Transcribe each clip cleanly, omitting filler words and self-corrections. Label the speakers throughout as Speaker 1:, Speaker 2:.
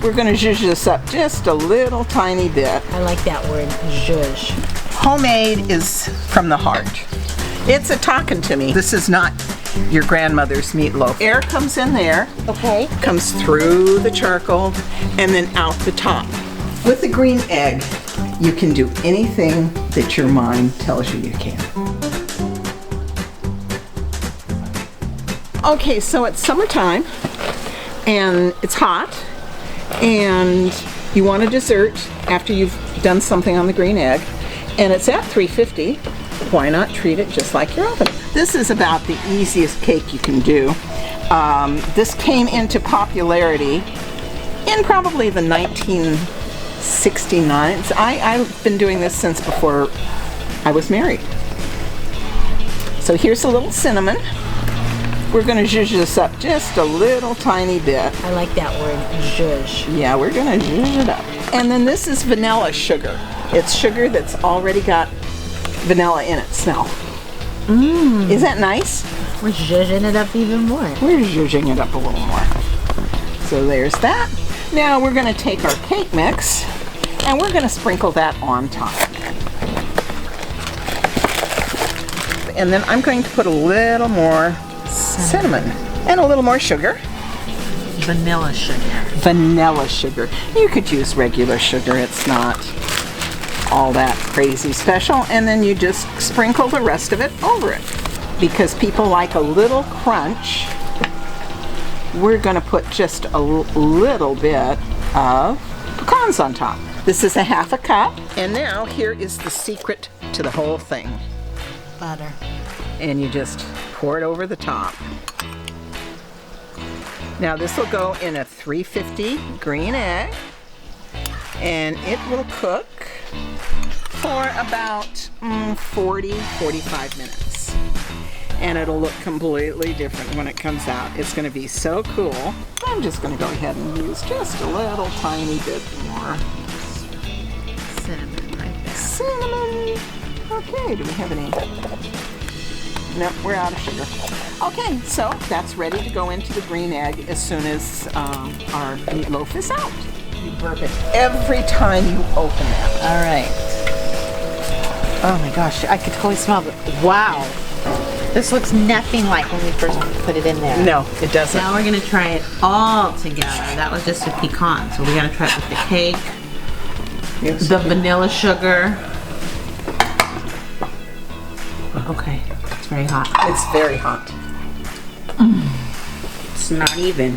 Speaker 1: We're gonna zhuzh this up just a little tiny bit.
Speaker 2: I like that word, zhuzh.
Speaker 1: Homemade is from the heart. It's a talking to me. This is not your grandmother's meatloaf. Air comes in there,
Speaker 2: Okay.
Speaker 1: comes through the charcoal, and then out the top. With the green egg, you can do anything that your mind tells you you can. Okay, so it's summertime, and it's hot, and you want a dessert after you've done something on the green egg, and it's at 350. Why not treat it just like your oven? This is about the easiest cake you can do. This came into popularity in probably the 1969. I've been doing this since before I was married. So here's a little cinnamon. We're gonna zhuzh this up just a little tiny bit.
Speaker 2: I like that word, zhuzh.
Speaker 1: Yeah, we're gonna zhuzh it up. And then this is vanilla sugar. It's sugar that's already got vanilla in it. Smell. Is that nice?
Speaker 2: We're zhuzhing it up even more.
Speaker 1: We're zhuzhing it up a little more. So there's that. Now we're gonna take our cake mix and we're gonna sprinkle that on top. And then I'm going to put a little more cinnamon and a little more sugar.
Speaker 2: Vanilla sugar.
Speaker 1: Vanilla sugar. You could use regular sugar. It's not all that crazy special. And then you just sprinkle the rest of it over it. Because people like a little crunch, we're going to put just a little bit of pecans on top. This is a half a cup. And now here is the secret to the whole thing.
Speaker 2: Butter.
Speaker 1: And you just pour it over the top. Now this will go in a 350 green egg, and it will cook for about 40-45 minutes. And it'll look completely different when it comes out. It's going to be so cool. I'm just going to go ahead and use just a little tiny bit more
Speaker 2: Cinnamon right there.
Speaker 1: cinnamon. Okay, do we have any? No, we're out of sugar. Okay, so that's ready to go into the green egg as soon as our meatloaf is out. You burp it every time you open it.
Speaker 2: All right. Oh my gosh, I could totally smell it. Wow. This looks nothing like when we first put it in there.
Speaker 1: No, it doesn't.
Speaker 2: Now we're gonna try it all together. That was just a pecan, so we gotta try it with the cake,
Speaker 1: Yes.
Speaker 2: the vanilla sugar. Okay, it's very hot.
Speaker 1: It's very hot.
Speaker 2: It's not even.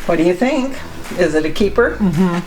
Speaker 1: What do you think? Is it a keeper?
Speaker 2: Mm-hmm.